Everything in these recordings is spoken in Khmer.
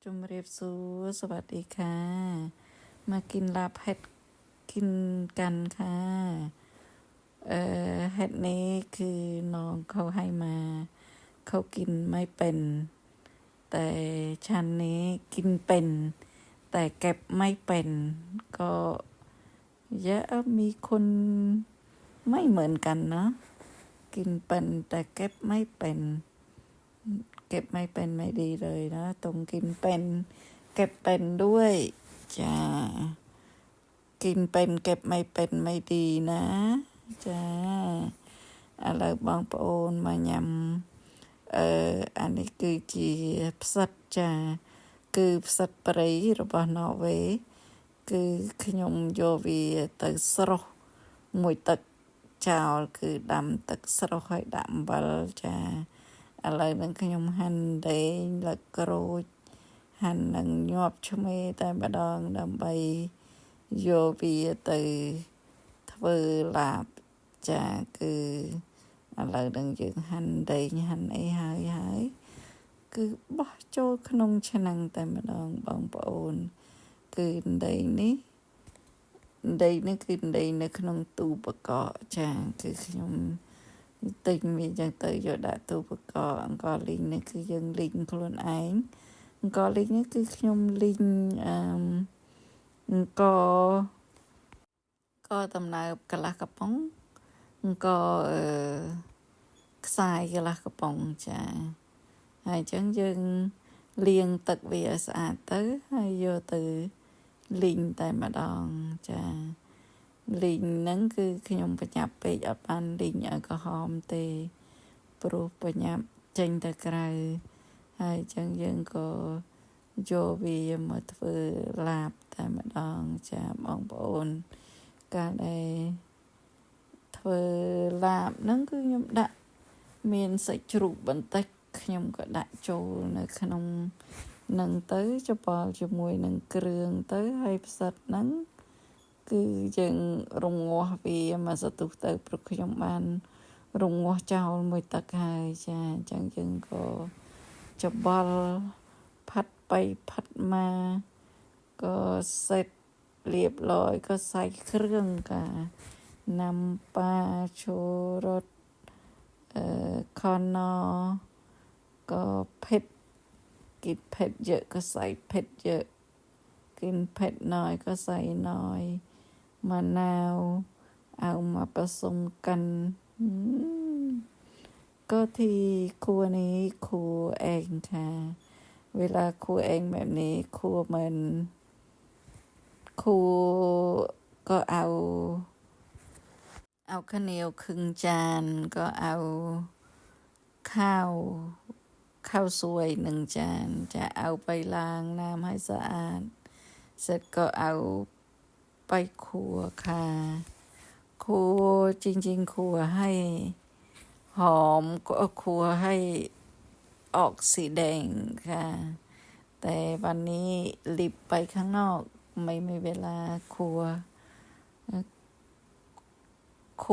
จุมเรียบสูสวัสดีค่ะมากินลาบเห็ดกินกันค่ะเห็ดนี้คือน้องเขาให้มาเขากินไม่เป็นแต่ฉันนี้กินเป็นแต่เก็บไม่เป็นก็เยอะมีคนไม่เหมือนกันเนาะกินเป็นแต่เก็บไม่เป็นเก็บไม่เป็นไม่ดีเลยนะตรงกินเป็นเก็บเป็นด้วยจ้ากินเป็นเก็บไม่เป็นไม่ดีนะจ้าอะไรบางปอนมายำอันนี้คือจีផ្សិតចាគឺផ្សិតព្រៃរបស់ណ័រវេគឺខ្ញុំយកវាទៅស្រុះមួយទឹកចោលគឺដាំទឹកស្រុះហើយដាក់អំបិលចាឥឡូវហ្នឹងខ្ញុំហាន់ដែងលឹកក្រូចហាន់នឹងញាប់ឆ្មេតែម្ដងដើម្បីយកវាទៅធ្វើឡាបចាគឺឥឡូវហ្នឹងយើងហាន់ដែងហាន់អីហើយគឺបោះចូលក្នុងឆ្នាំងតែម្ដងបងប្អូនគឺដែងនេះគឺដែងនៅក្នុងទូបកកចាគឺខ្ញុំទិញវាចឹងទៅយកដាក់ទូបកកអង្ករលីងនេះគឺយើងលីងខ្លួនឯងអង្ករលីងនេះគឺខ្ញុំលីងអង្ករដំណើបកន្លះកំប៉ុងអង្ករខ្សាយកន្លះកំប៉ុងចាហើយចឹងយើងលាងទឹកវាឲ្យស្អាតទៅហើយយកទៅលីងតែម្ដងចាលីងហ្នឹងគឺខ្ញុំប្រញាប់ពេកអត់បានលីងឲ្យក្រហមទេព្រោះប្រញាប់ចេញទៅក្រៅហើយចឹងយើងក៏យកវាមកធ្វើឡាបតែម្ដងចាបងប្អូនកាលដែលធ្វើឡាបហ្នឹងគឺខ្ញុំដាក់មានសាច់ជ្រូកបន្តិចខ្ញុំក៏ដាក់ចូលនៅក្នុងនឹងទៅច្បល់ជាមួយនឹងគ្រឿងទៅហើយផ្សិតហ្នឹងគឺយើងរងាស់វាមកសន្ទុះទៅព្រោះខ្ញុំបានរងាស់ចោលមួយទឹកហើយចាអញ្ចឹងយើងក៏ច្បល់ផាត់ទៅផាត់មកក៏សេតរៀបរយក៏ใส่គ្រឿងកាណាំប៉ាឈូរ៉ុតខណក៏เผ็ดกินเผ็ดเยอะก็ใส่เผ็ดเยอะกินเผ็ดน้อยก็ใส่น้อยมะนาวเอามาผสมกันก็ที่ครัวนี้ครัวเองค่ะเวลาครัวเองแบบนี้ครัวมันครัวก็เอาข้าวเหนียวครึ่งจานก็เอาข้าวสวย1จานจะเอาไปล้างน้ำให้สะอาดเสร็จก็เอาไปคั่วค่ะคั่วจริงๆคั่วให้หอมก็คั่วให้ออกสีแดงค่ะแต่วันนี้รีบไปข้างนอกไม่มีเวลาคั่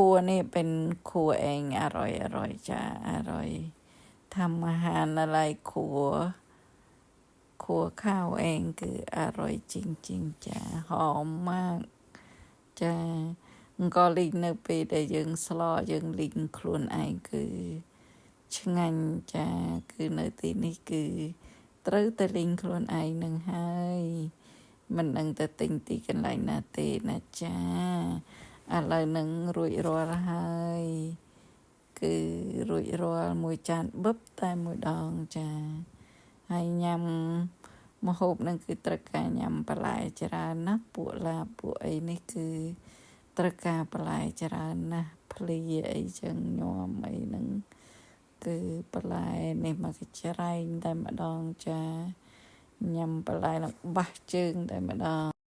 วนี่เป็นคั่วเองอร่อยจ้าอร่อยทำอาหารอะไรคั่วข้าวเองคืออร่อยจริงๆจ้าหอมมากจ้าក៏លីងនៅពេលដែលយើងស្លយើងលីងខ្លួនឯងគឺឆ្ងាញ់ចាគឺនៅទីនេះគឺត្រូវតែលីងខ្លួនឯងនឹងហើយមិននឹងទៅទិញទីកន្លែងណាទេណាចាឥឡូវនឹងរួចរាល់ហើយគឺរួចរាល់មួយចានបឹបតែមួយដងចាហើយញ៉ាំម្ហូបនឹងគឺត្រូវការញ៉ាំបន្លែច្រើនណាស់ពួកឡាបពួកអីនេះគឺត្រូវការបន្លែច្រើនណាស់ភ្លាអីចឹងញ៉ាំអីហ្នឹងគឺបន្លែនេះមកកច្រែងតែម្ដងចាញ៉ាំបន្លែនឹងបាសជើងតែម្ដង